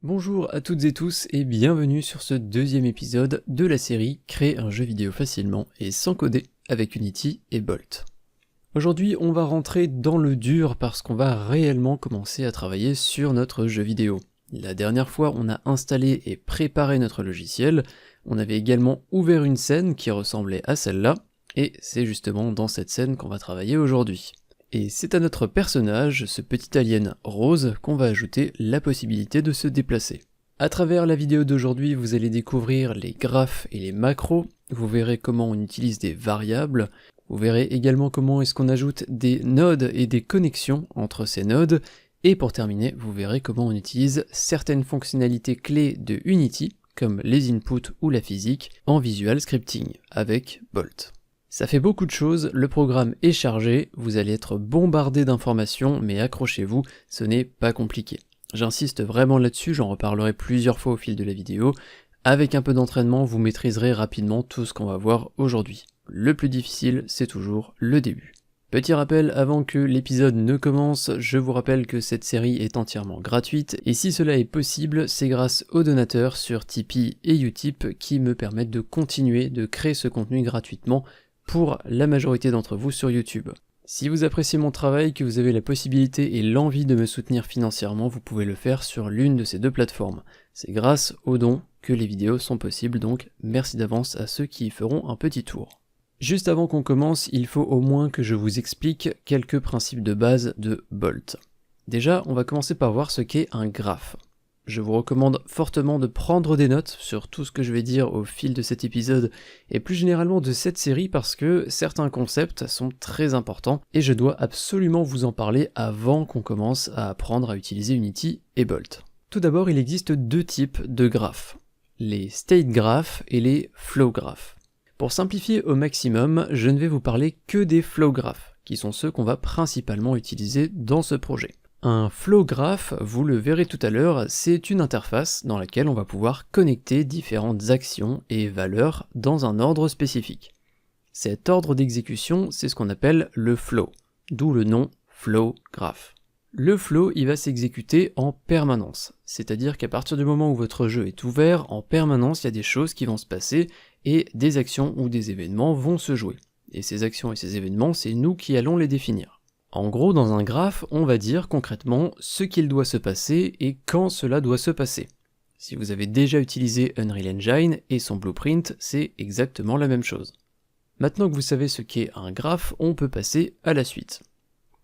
Bonjour à toutes et tous et bienvenue sur ce deuxième épisode de la série Créer un jeu vidéo facilement et sans coder avec Unity et Bolt. Aujourd'hui on va rentrer dans le dur parce qu'on va réellement commencer à travailler sur notre jeu vidéo. La dernière fois on a installé et préparé notre logiciel, on avait également ouvert une scène qui ressemblait à celle-là, et c'est justement dans cette scène qu'on va travailler aujourd'hui. Et c'est à notre personnage, ce petit alien rose, qu'on va ajouter la possibilité de se déplacer. À travers la vidéo d'aujourd'hui, vous allez découvrir les graphes et les macros, vous verrez comment on utilise des variables, vous verrez également comment est-ce qu'on ajoute des nodes et des connexions entre ces nodes, et pour terminer, vous verrez comment on utilise certaines fonctionnalités clés de Unity, comme les inputs ou la physique, en visual scripting, avec Bolt. Ça fait beaucoup de choses, le programme est chargé, vous allez être bombardé d'informations, mais accrochez-vous, ce n'est pas compliqué. J'insiste vraiment là-dessus, j'en reparlerai plusieurs fois au fil de la vidéo. Avec un peu d'entraînement, vous maîtriserez rapidement tout ce qu'on va voir aujourd'hui. Le plus difficile, c'est toujours le début. Petit rappel avant que l'épisode ne commence, je vous rappelle que cette série est entièrement gratuite, et si cela est possible, c'est grâce aux donateurs sur Tipeee et Utip qui me permettent de continuer de créer ce contenu gratuitement pour la majorité d'entre vous sur YouTube. Si vous appréciez mon travail, que vous avez la possibilité et l'envie de me soutenir financièrement, vous pouvez le faire sur l'une de ces deux plateformes. C'est grâce aux dons que les vidéos sont possibles, donc merci d'avance à ceux qui y feront un petit tour. Juste avant qu'on commence, il faut au moins que je vous explique quelques principes de base de Bolt. Déjà, on va commencer par voir ce qu'est un graphe. Je vous recommande fortement de prendre des notes sur tout ce que je vais dire au fil de cet épisode et plus généralement de cette série parce que certains concepts sont très importants et je dois absolument vous en parler avant qu'on commence à apprendre à utiliser Unity et Bolt. Tout d'abord, il existe deux types de graphes, les state graph et les flow graph. Pour simplifier au maximum, je ne vais vous parler que des flow graph, qui sont ceux qu'on va principalement utiliser dans ce projet. Un flow graph, vous le verrez tout à l'heure, c'est une interface dans laquelle on va pouvoir connecter différentes actions et valeurs dans un ordre spécifique. Cet ordre d'exécution, c'est ce qu'on appelle le flow, d'où le nom flow graph. Le flow, il va s'exécuter en permanence, c'est-à-dire qu'à partir du moment où votre jeu est ouvert, en permanence, il y a des choses qui vont se passer et des actions ou des événements vont se jouer. Et ces actions et ces événements, c'est nous qui allons les définir. En gros, dans un graphe, on va dire concrètement ce qu'il doit se passer et quand cela doit se passer. Si vous avez déjà utilisé Unreal Engine et son blueprint, c'est exactement la même chose. Maintenant que vous savez ce qu'est un graphe, on peut passer à la suite.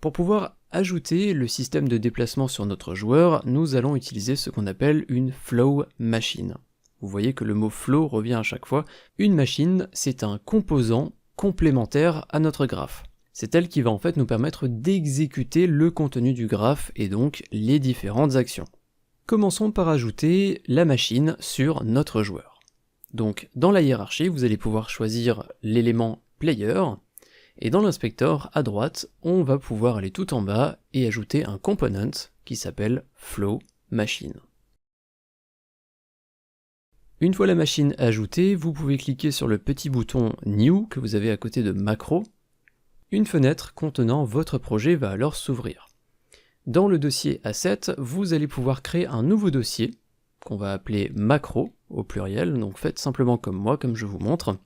Pour pouvoir ajouter le système de déplacement sur notre joueur, nous allons utiliser ce qu'on appelle une flow machine. Vous voyez que le mot flow revient à chaque fois. Une machine, c'est un composant complémentaire à notre graphe. C'est elle qui va en fait nous permettre d'exécuter le contenu du graphe et donc les différentes actions. Commençons par ajouter la machine sur notre joueur. Donc dans la hiérarchie, vous allez pouvoir choisir l'élément player, et dans l'inspecteur à droite, on va pouvoir aller tout en bas et ajouter un component qui s'appelle flow machine. Une fois la machine ajoutée, vous pouvez cliquer sur le petit bouton New que vous avez à côté de Macro. Une fenêtre contenant votre projet va alors s'ouvrir. Dans le dossier Asset, vous allez pouvoir créer un nouveau dossier, qu'on va appeler macro, au pluriel, donc faites simplement comme moi, comme je vous montre.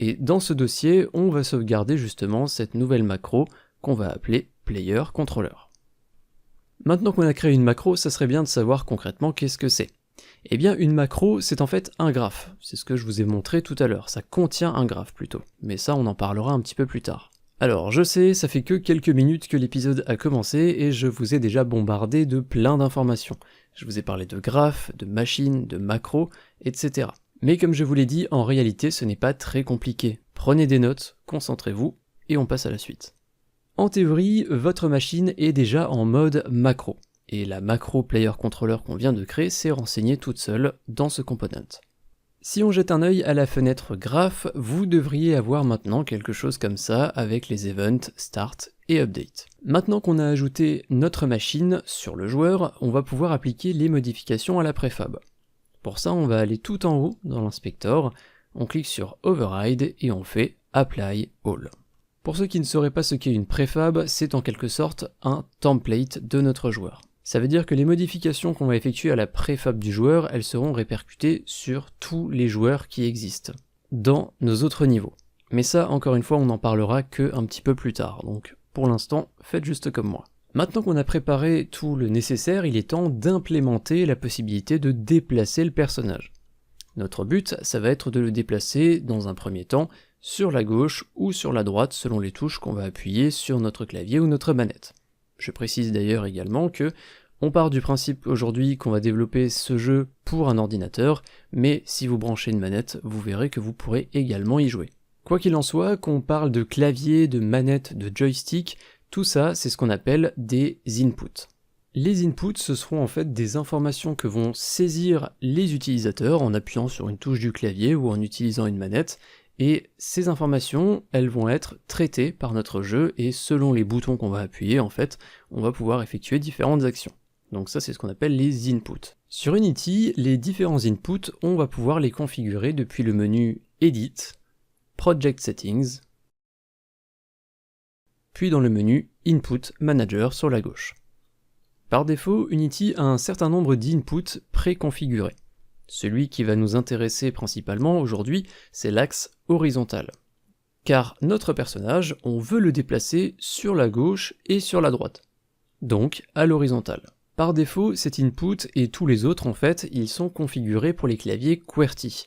Et dans ce dossier, on va sauvegarder justement cette nouvelle macro, qu'on va appeler Player Controller. Maintenant qu'on a créé une macro, ça serait bien de savoir concrètement qu'est-ce que c'est. Eh bien, une macro, c'est en fait un graphe. C'est ce que je vous ai montré tout à l'heure, ça contient un graphe plutôt. Mais ça, on en parlera un petit peu plus tard. Alors je sais, ça fait que quelques minutes que l'épisode a commencé et je vous ai déjà bombardé de plein d'informations. Je vous ai parlé de graphes, de machines, de macros, etc. Mais comme je vous l'ai dit, en réalité ce n'est pas très compliqué. Prenez des notes, concentrez-vous, et on passe à la suite. En théorie, votre machine est déjà en mode macro, et la macro player controller qu'on vient de créer s'est renseignée toute seule dans ce component. Si on jette un œil à la fenêtre graph, vous devriez avoir maintenant quelque chose comme ça avec les events start et update. Maintenant qu'on a ajouté notre machine sur le joueur, on va pouvoir appliquer les modifications à la préfab. Pour ça, on va aller tout en haut dans l'inspecteur, on clique sur Override et on fait Apply All. Pour ceux qui ne sauraient pas ce qu'est une préfab, c'est en quelque sorte un template de notre joueur. Ça veut dire que les modifications qu'on va effectuer à la préfab du joueur, elles seront répercutées sur tous les joueurs qui existent dans nos autres niveaux. Mais ça, encore une fois, on n'en parlera que un petit peu plus tard, donc pour l'instant, faites juste comme moi. Maintenant qu'on a préparé tout le nécessaire, il est temps d'implémenter la possibilité de déplacer le personnage. Notre but, ça va être de le déplacer, dans un premier temps, sur la gauche ou sur la droite, selon les touches qu'on va appuyer sur notre clavier ou notre manette. Je précise d'ailleurs également que on part du principe aujourd'hui qu'on va développer ce jeu pour un ordinateur, mais si vous branchez une manette, vous verrez que vous pourrez également y jouer. Quoi qu'il en soit, qu'on parle de clavier, de manette, de joystick, tout ça c'est ce qu'on appelle des inputs. Les inputs, ce seront en fait des informations que vont saisir les utilisateurs en appuyant sur une touche du clavier ou en utilisant une manette, et ces informations, elles vont être traitées par notre jeu, et selon les boutons qu'on va appuyer, en fait, on va pouvoir effectuer différentes actions. Donc ça, c'est ce qu'on appelle les inputs. Sur Unity, les différents inputs, on va pouvoir les configurer depuis le menu Edit, Project Settings, puis dans le menu Input Manager sur la gauche. Par défaut, Unity a un certain nombre d'inputs préconfigurés. Celui qui va nous intéresser principalement aujourd'hui, c'est l'axe horizontal. Car notre personnage, on veut le déplacer sur la gauche et sur la droite. Donc à l'horizontale. Par défaut, cet input et tous les autres en fait, ils sont configurés pour les claviers QWERTY.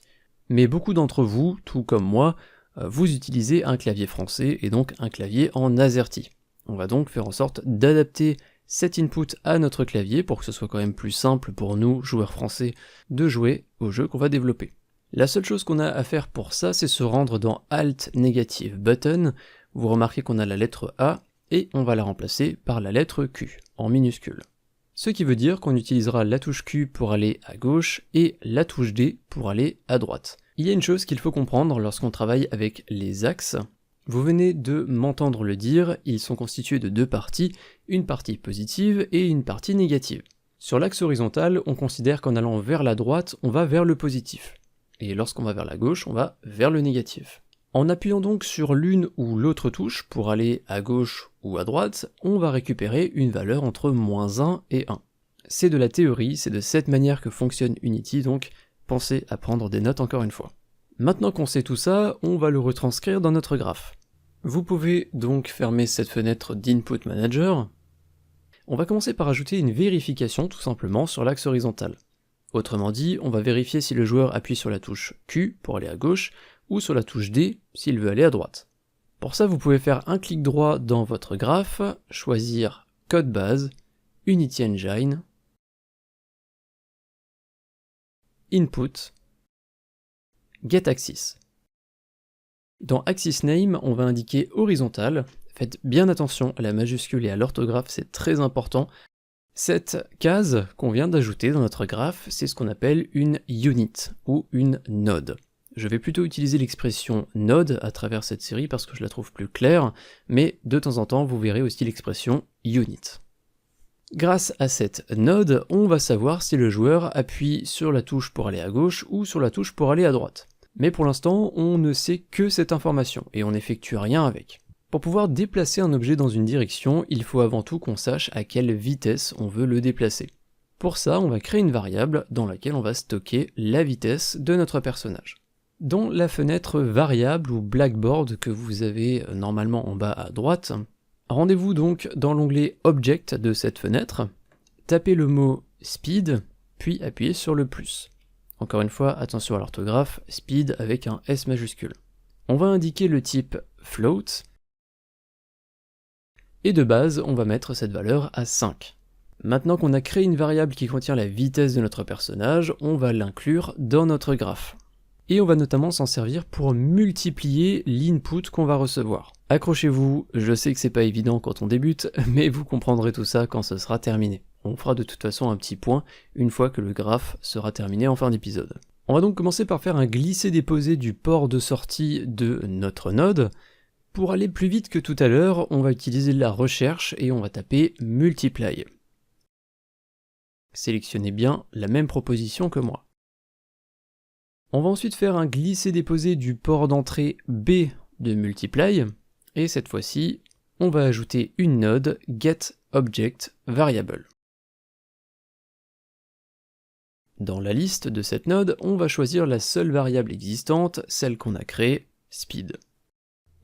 Mais beaucoup d'entre vous, tout comme moi, vous utilisez un clavier français et donc un clavier en AZERTY. On va donc faire en sorte d'adapter cet input à notre clavier pour que ce soit quand même plus simple pour nous, joueurs français, de jouer au jeu qu'on va développer. La seule chose qu'on a à faire pour ça, c'est se rendre dans Alt Negative Button. Vous remarquez qu'on a la lettre A et on va la remplacer par la lettre Q en minuscule. Ce qui veut dire qu'on utilisera la touche Q pour aller à gauche et la touche D pour aller à droite. Il y a une chose qu'il faut comprendre lorsqu'on travaille avec les axes. Vous venez de m'entendre le dire, ils sont constitués de deux parties, une partie positive et une partie négative. Sur l'axe horizontal, on considère qu'en allant vers la droite, on va vers le positif. Et lorsqu'on va vers la gauche, on va vers le négatif. En appuyant donc sur l'une ou l'autre touche pour aller à gauche ou à droite, on va récupérer une valeur entre -1 et 1. C'est de la théorie, c'est de cette manière que fonctionne Unity, donc pensez à prendre des notes encore une fois. Maintenant qu'on sait tout ça, on va le retranscrire dans notre graphe. Vous pouvez donc fermer cette fenêtre d'Input Manager. On va commencer par ajouter une vérification tout simplement sur l'axe horizontal. Autrement dit, on va vérifier si le joueur appuie sur la touche Q pour aller à gauche, ou sur la touche D s'il veut aller à droite. Pour ça, vous pouvez faire un clic droit dans votre graphe, choisir Code base, Unity Engine, Input, Get Axis. Dans Axis Name, on va indiquer horizontal. Faites bien attention à la majuscule et à l'orthographe, c'est très important. Cette case qu'on vient d'ajouter dans notre graphe, c'est ce qu'on appelle une unit ou une node. Je vais plutôt utiliser l'expression node à travers cette série parce que je la trouve plus claire, mais de temps en temps vous verrez aussi l'expression unit. Grâce à cette node, on va savoir si le joueur appuie sur la touche pour aller à gauche ou sur la touche pour aller à droite. Mais pour l'instant, on ne sait que cette information et on n'effectue rien avec. Pour pouvoir déplacer un objet dans une direction, il faut avant tout qu'on sache à quelle vitesse on veut le déplacer. Pour ça, on va créer une variable dans laquelle on va stocker la vitesse de notre personnage. Dans la fenêtre variable ou blackboard que vous avez normalement en bas à droite, rendez-vous donc dans l'onglet Object de cette fenêtre, tapez le mot Speed, puis appuyez sur le plus. Encore une fois, attention à l'orthographe, Speed avec un S majuscule. On va indiquer le type Float, et de base, on va mettre cette valeur à 5. Maintenant qu'on a créé une variable qui contient la vitesse de notre personnage, on va l'inclure dans notre graphe. Et on va notamment s'en servir pour multiplier l'input qu'on va recevoir. Accrochez-vous, je sais que c'est pas évident quand on débute, mais vous comprendrez tout ça quand ce sera terminé. On fera de toute façon un petit point une fois que le graphe sera terminé en fin d'épisode. On va donc commencer par faire un glisser-déposer du port de sortie de notre node. Pour aller plus vite que tout à l'heure, on va utiliser la recherche et on va taper multiply. Sélectionnez bien la même proposition que moi. On va ensuite faire un glisser-déposer du port d'entrée B de multiply, et cette fois-ci, on va ajouter une node getObjectVariable. Dans la liste de cette node, on va choisir la seule variable existante, celle qu'on a créée, speed.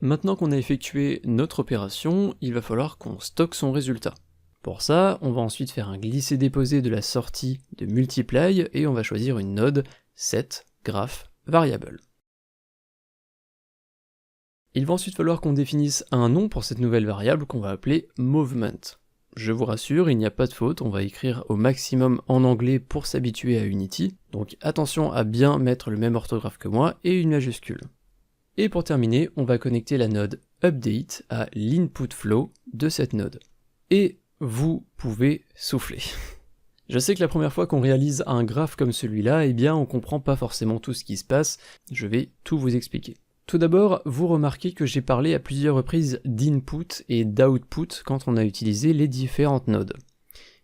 Maintenant qu'on a effectué notre opération, il va falloir qu'on stocke son résultat. Pour ça, on va ensuite faire un glisser-déposer de la sortie de multiply et on va choisir une node setGraphVariable. Il va ensuite falloir qu'on définisse un nom pour cette nouvelle variable qu'on va appeler movement. Je vous rassure, il n'y a pas de faute, on va écrire au maximum en anglais pour s'habituer à Unity, donc attention à bien mettre le même orthographe que moi et une majuscule. Et pour terminer, on va connecter la node update à l'input flow de cette node. Et vous pouvez souffler. Je sais que la première fois qu'on réalise un graphe comme celui-là, eh bien on comprend pas forcément tout ce qui se passe, je vais tout vous expliquer. Tout d'abord, vous remarquez que j'ai parlé à plusieurs reprises d'input et d'output quand on a utilisé les différentes nodes.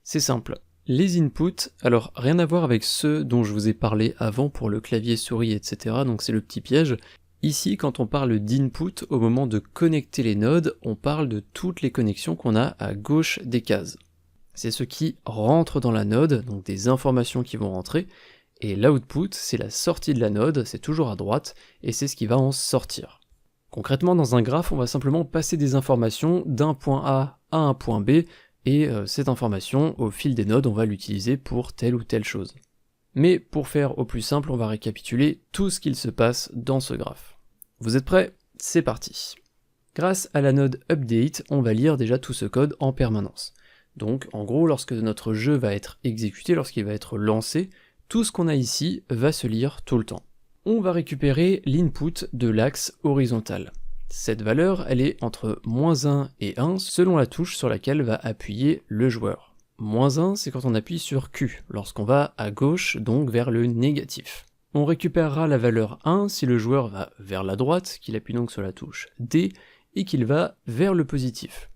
C'est simple. Les inputs, alors rien à voir avec ceux dont je vous ai parlé avant pour le clavier souris, etc., donc c'est le petit piège. Ici, quand on parle d'input, au moment de connecter les nodes, on parle de toutes les connexions qu'on a à gauche des cases. C'est ce qui rentre dans la node, donc des informations qui vont rentrer, et l'output, c'est la sortie de la node, c'est toujours à droite, et c'est ce qui va en sortir. Concrètement, dans un graphe, on va simplement passer des informations d'un point A à un point B, et cette information, au fil des nodes, on va l'utiliser pour telle ou telle chose. Mais pour faire au plus simple, on va récapituler tout ce qu'il se passe dans ce graphe. Vous êtes prêts? C'est parti. Grâce à la node update, on va lire déjà tout ce code en permanence. Donc en gros, lorsque notre jeu va être exécuté, lorsqu'il va être lancé, tout ce qu'on a ici va se lire tout le temps. On va récupérer l'input de l'axe horizontal. Cette valeur, elle est entre -1 et 1 selon la touche sur laquelle va appuyer le joueur. -1, c'est quand on appuie sur Q, lorsqu'on va à gauche, donc vers le négatif. On récupérera la valeur 1 si le joueur va vers la droite, qu'il appuie donc sur la touche D, et qu'il va vers le positif.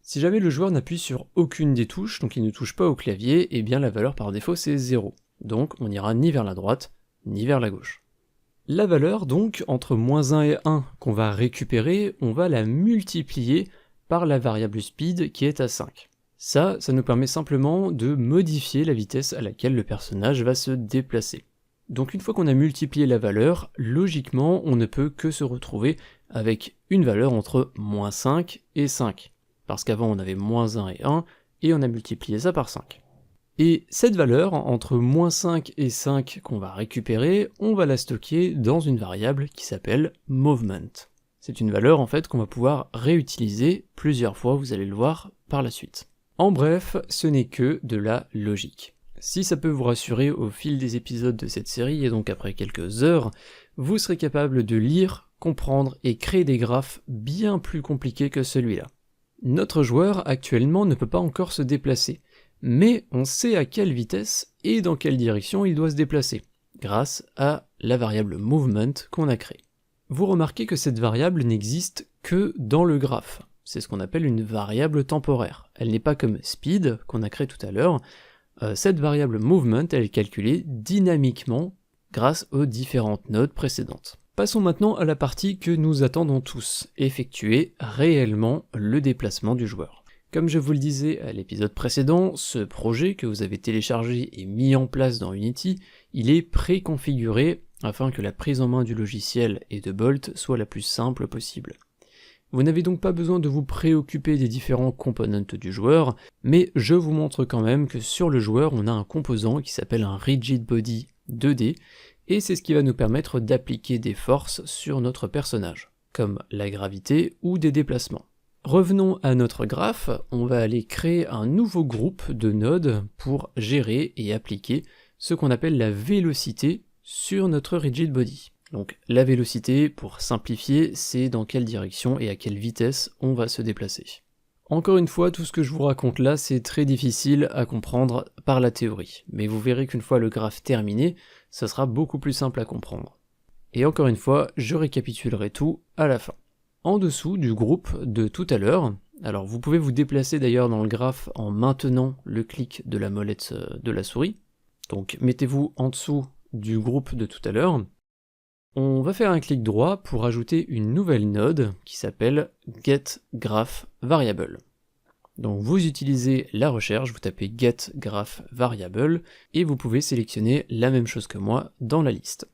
Si jamais le joueur n'appuie sur aucune des touches, donc il ne touche pas au clavier, eh bien la valeur par défaut c'est 0. Donc on n'ira ni vers la droite, ni vers la gauche. La valeur donc, entre -1 et 1 qu'on va récupérer, on va la multiplier par la variable speed qui est à 5. Ça nous permet simplement de modifier la vitesse à laquelle le personnage va se déplacer. Donc une fois qu'on a multiplié la valeur, logiquement on ne peut que se retrouver avec une valeur entre -5 et 5. Parce qu'avant on avait -1 et 1, et on a multiplié ça par 5. Et cette valeur, entre -5 et 5 qu'on va récupérer, on va la stocker dans une variable qui s'appelle movement. C'est une valeur en fait qu'on va pouvoir réutiliser plusieurs fois, vous allez le voir par la suite. En bref, ce n'est que de la logique. Si ça peut vous rassurer au fil des épisodes de cette série, et donc après quelques heures, vous serez capable de lire, comprendre et créer des graphes bien plus compliqués que celui-là. Notre joueur actuellement ne peut pas encore se déplacer, mais on sait à quelle vitesse et dans quelle direction il doit se déplacer, grâce à la variable movement qu'on a créée. Vous remarquez que cette variable n'existe que dans le graphe. C'est ce qu'on appelle une variable temporaire. Elle n'est pas comme speed, qu'on a créé tout à l'heure. Cette variable movement, elle est calculée dynamiquement grâce aux différentes nodes précédentes. Passons maintenant à la partie que nous attendons tous, effectuer réellement le déplacement du joueur. Comme je vous le disais à l'épisode précédent, ce projet que vous avez téléchargé et mis en place dans Unity, il est préconfiguré afin que la prise en main du logiciel et de Bolt soit la plus simple possible. Vous n'avez donc pas besoin de vous préoccuper des différents components du joueur, mais je vous montre quand même que sur le joueur, on a un composant qui s'appelle un Rigid Body 2D, et c'est ce qui va nous permettre d'appliquer des forces sur notre personnage, comme la gravité ou des déplacements. Revenons à notre graphe, on va aller créer un nouveau groupe de nodes pour gérer et appliquer ce qu'on appelle la vélocité sur notre Rigid Body. Donc la vélocité, pour simplifier, c'est dans quelle direction et à quelle vitesse on va se déplacer. Encore une fois, tout ce que je vous raconte là, c'est très difficile à comprendre par la théorie, mais vous verrez qu'une fois le graphe terminé, ça sera beaucoup plus simple à comprendre. Et encore une fois, je récapitulerai tout à la fin. En dessous du groupe de tout à l'heure, alors vous pouvez vous déplacer d'ailleurs dans le graphe en maintenant le clic de la molette de la souris, donc mettez-vous en dessous du groupe de tout à l'heure. On va faire un clic droit pour ajouter une nouvelle node qui s'appelle getGraphVariable. Donc vous utilisez la recherche, vous tapez get graph variable, et vous pouvez sélectionner la même chose que moi dans la liste.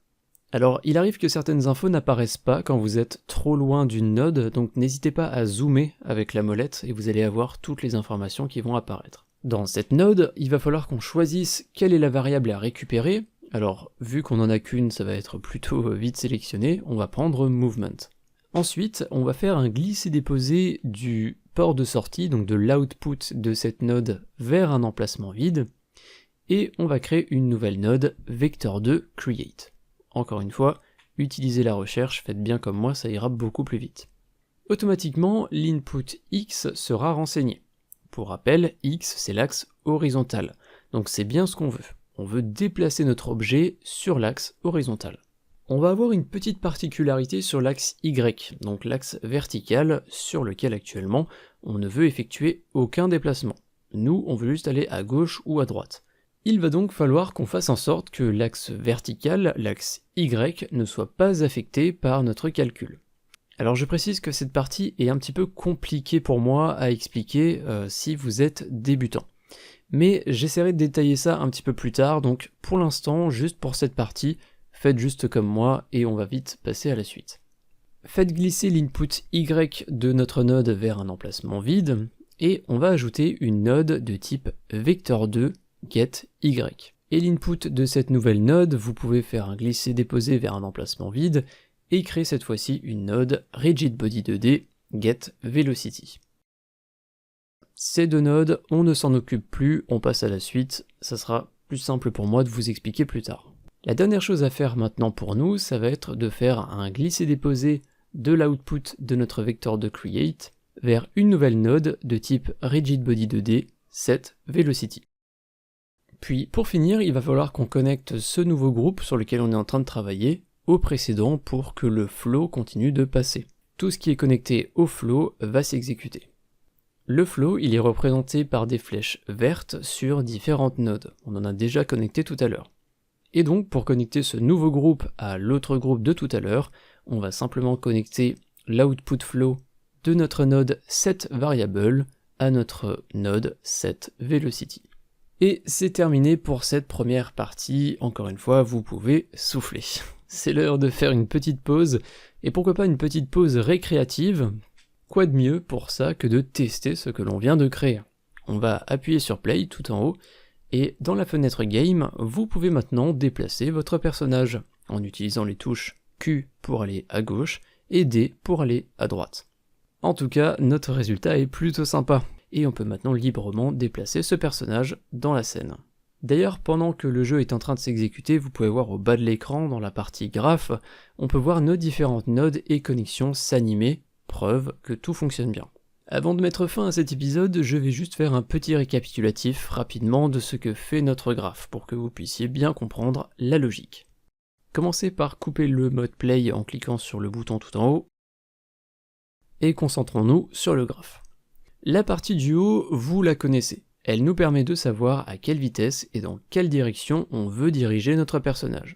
Alors il arrive que certaines infos n'apparaissent pas quand vous êtes trop loin d'une node, donc n'hésitez pas à zoomer avec la molette et vous allez avoir toutes les informations qui vont apparaître. Dans cette node, il va falloir qu'on choisisse quelle est la variable à récupérer. Alors vu qu'on en a qu'une, ça va être plutôt vite sélectionné, on va prendre movement. Ensuite, on va faire un glisser-déposer du port de sortie, donc de l'output de cette node vers un emplacement vide, et on va créer une nouvelle node vector2 create. Encore une fois, utilisez la recherche, faites bien comme moi, ça ira beaucoup plus vite. Automatiquement, l'input x sera renseigné. Pour rappel, x c'est l'axe horizontal, donc c'est bien ce qu'on veut. On veut déplacer notre objet sur l'axe horizontal. On va avoir une petite particularité sur l'axe y, donc l'axe vertical sur lequel actuellement on ne veut effectuer aucun déplacement. Nous, on veut juste aller à gauche ou à droite. Il va donc falloir qu'on fasse en sorte que l'axe vertical, l'axe y, ne soit pas affecté par notre calcul. Alors je précise que cette partie est un petit peu compliquée pour moi à expliquer si vous êtes débutant. Mais j'essaierai de détailler ça un petit peu plus tard, donc pour l'instant, juste pour cette partie, faites juste comme moi et on va vite passer à la suite. Faites glisser l'input y de notre node vers un emplacement vide, et on va ajouter une node de type vector2 get y. Et l'input de cette nouvelle node, vous pouvez faire un glisser-déposer vers un emplacement vide, et créer cette fois-ci une node rigidbody2d get velocity. Ces deux nodes, on ne s'en occupe plus, on passe à la suite, ça sera plus simple pour moi de vous expliquer plus tard. La dernière chose à faire maintenant pour nous, ça va être de faire un glisser-déposer de l'output de notre vector de create vers une nouvelle node de type rigidbody2d set velocity. Puis pour finir, il va falloir qu'on connecte ce nouveau groupe sur lequel on est en train de travailler au précédent pour que le flow continue de passer. Tout ce qui est connecté au flow va s'exécuter. Le flow, il est représenté par des flèches vertes sur différentes nodes. On en a déjà connecté tout à l'heure. Et donc, pour connecter ce nouveau groupe à l'autre groupe de tout à l'heure, on va simplement connecter l'output flow de notre node setVariable à notre node setVelocity. Et c'est terminé pour cette première partie. Encore une fois, vous pouvez souffler. C'est l'heure de faire une petite pause, et pourquoi pas une petite pause récréative. Quoi de mieux pour ça que de tester ce que l'on vient de créer. On va appuyer sur Play tout en haut, et dans la fenêtre Game, vous pouvez maintenant déplacer votre personnage, en utilisant les touches Q pour aller à gauche, et D pour aller à droite. En tout cas, notre résultat est plutôt sympa, et on peut maintenant librement déplacer ce personnage dans la scène. D'ailleurs, pendant que le jeu est en train de s'exécuter, vous pouvez voir au bas de l'écran, dans la partie graphe, on peut voir nos différentes nodes et connexions s'animer, preuve que tout fonctionne bien. Avant de mettre fin à cet épisode, je vais juste faire un petit récapitulatif rapidement de ce que fait notre graphe, pour que vous puissiez bien comprendre la logique. Commencez par couper le mode play en cliquant sur le bouton tout en haut, et concentrons-nous sur le graphe. La partie du haut, vous la connaissez. Elle nous permet de savoir à quelle vitesse et dans quelle direction on veut diriger notre personnage.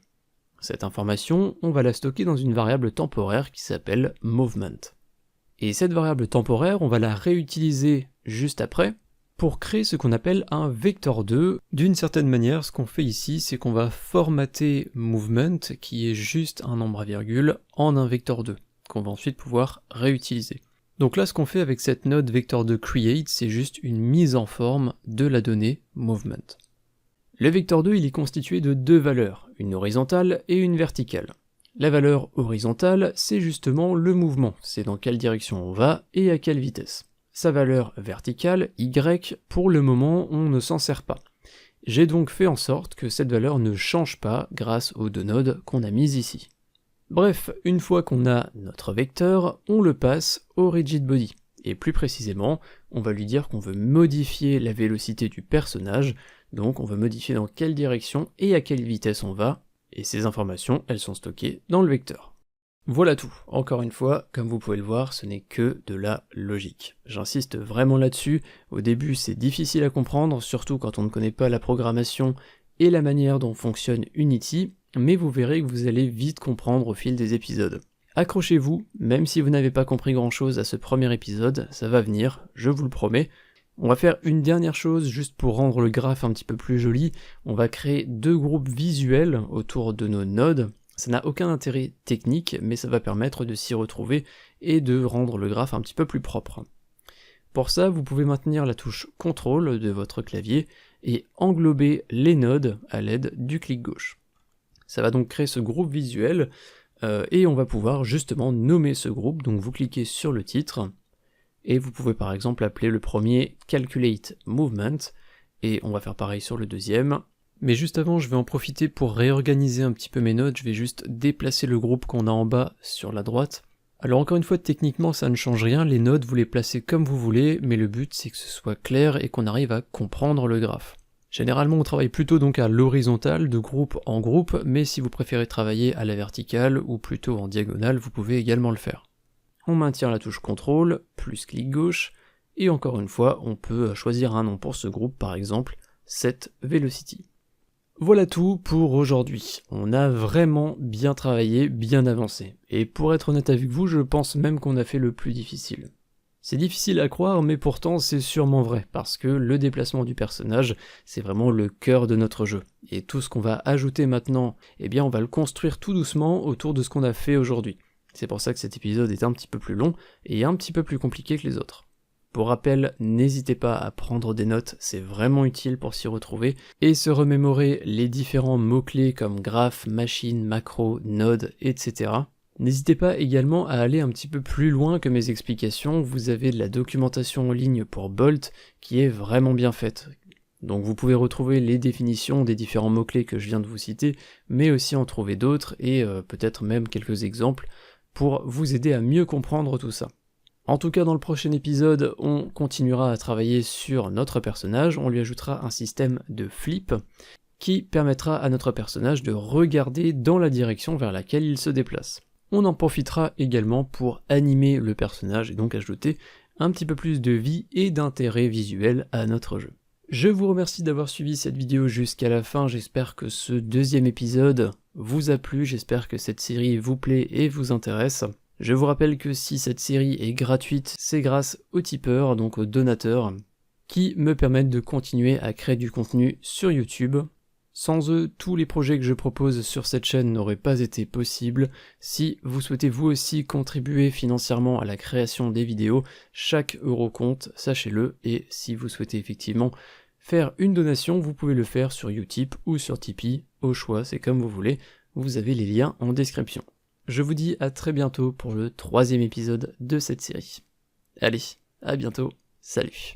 Cette information, on va la stocker dans une variable temporaire qui s'appelle movement. Et cette variable temporaire, on va la réutiliser juste après pour créer ce qu'on appelle un vector2. D'une certaine manière, ce qu'on fait ici, c'est qu'on va formater movement, qui est juste un nombre à virgule, en un vector2, qu'on va ensuite pouvoir réutiliser. Donc là, ce qu'on fait avec cette node vector2 create, c'est juste une mise en forme de la donnée movement. Le vector2, il est constitué de deux valeurs, une horizontale et une verticale. La valeur horizontale, c'est justement le mouvement, c'est dans quelle direction on va et à quelle vitesse. Sa valeur verticale, y, pour le moment, on ne s'en sert pas. J'ai donc fait en sorte que cette valeur ne change pas grâce aux deux nodes qu'on a mises ici. Bref, une fois qu'on a notre vecteur, on le passe au rigidbody. Et plus précisément, on va lui dire qu'on veut modifier la vélocité du personnage, donc on veut modifier dans quelle direction et à quelle vitesse on va, et ces informations, elles sont stockées dans le vecteur. Voilà tout. Encore une fois, comme vous pouvez le voir, ce n'est que de la logique. J'insiste vraiment là-dessus, au début c'est difficile à comprendre, surtout quand on ne connaît pas la programmation et la manière dont fonctionne Unity, mais vous verrez que vous allez vite comprendre au fil des épisodes. Accrochez-vous, même si vous n'avez pas compris grand chose à ce premier épisode, ça va venir, je vous le promets. On va faire une dernière chose juste pour rendre le graphe un petit peu plus joli. On va créer 2 groupes visuels autour de nos nodes. Ça n'a aucun intérêt technique, mais ça va permettre de s'y retrouver et de rendre le graphe un petit peu plus propre. Pour ça, vous pouvez maintenir la touche CTRL de votre clavier et englober les nodes à l'aide du clic gauche. Ça va donc créer ce groupe visuel et on va pouvoir justement nommer ce groupe. Donc vous cliquez sur le titre et vous pouvez par exemple appeler le premier Calculate Movement et on va faire pareil sur le deuxième. Mais juste avant, je vais en profiter pour réorganiser un petit peu mes notes. Je vais juste déplacer le groupe qu'on a en bas sur la droite. Alors encore une fois, techniquement ça ne change rien, les nodes vous les placez comme vous voulez, mais le but c'est que ce soit clair et qu'on arrive à comprendre le graphe. Généralement on travaille plutôt donc à l'horizontale, de groupe en groupe, mais si vous préférez travailler à la verticale ou plutôt en diagonale, vous pouvez également le faire. On maintient la touche CTRL, plus clic gauche, et encore une fois, on peut choisir un nom pour ce groupe, par exemple, Set Velocity. Voilà tout pour aujourd'hui. On a vraiment bien travaillé, bien avancé. Et pour être honnête avec vous, je pense même qu'on a fait le plus difficile. C'est difficile à croire, mais pourtant c'est sûrement vrai, parce que le déplacement du personnage, c'est vraiment le cœur de notre jeu. Et tout ce qu'on va ajouter maintenant, eh bien on va le construire tout doucement autour de ce qu'on a fait aujourd'hui. C'est pour ça que cet épisode est un petit peu plus long et un petit peu plus compliqué que les autres. Pour rappel, n'hésitez pas à prendre des notes, c'est vraiment utile pour s'y retrouver, et se remémorer les différents mots-clés comme graphe, machine, macro, node, etc. N'hésitez pas également à aller un petit peu plus loin que mes explications, vous avez de la documentation en ligne pour Bolt qui est vraiment bien faite. Donc vous pouvez retrouver les définitions des différents mots-clés que je viens de vous citer, mais aussi en trouver d'autres, et peut-être même quelques exemples, pour vous aider à mieux comprendre tout ça. En tout cas, dans le prochain épisode, on continuera à travailler sur notre personnage, on lui ajoutera un système de flip qui permettra à notre personnage de regarder dans la direction vers laquelle il se déplace. On en profitera également pour animer le personnage et donc ajouter un petit peu plus de vie et d'intérêt visuel à notre jeu. Je vous remercie d'avoir suivi cette vidéo jusqu'à la fin, j'espère que ce deuxième épisode vous a plu, j'espère que cette série vous plaît et vous intéresse. Je vous rappelle que si cette série est gratuite, c'est grâce aux tipeurs, donc aux donateurs, qui me permettent de continuer à créer du contenu sur YouTube. Sans eux, tous les projets que je propose sur cette chaîne n'auraient pas été possibles. Si vous souhaitez vous aussi contribuer financièrement à la création des vidéos, chaque euro compte, sachez-le, et si vous souhaitez effectivement faire une donation, vous pouvez le faire sur Utip ou sur Tipeee, au choix, c'est comme vous voulez, vous avez les liens en description. Je vous dis à très bientôt pour le 3e épisode de cette série. Allez, à bientôt, salut.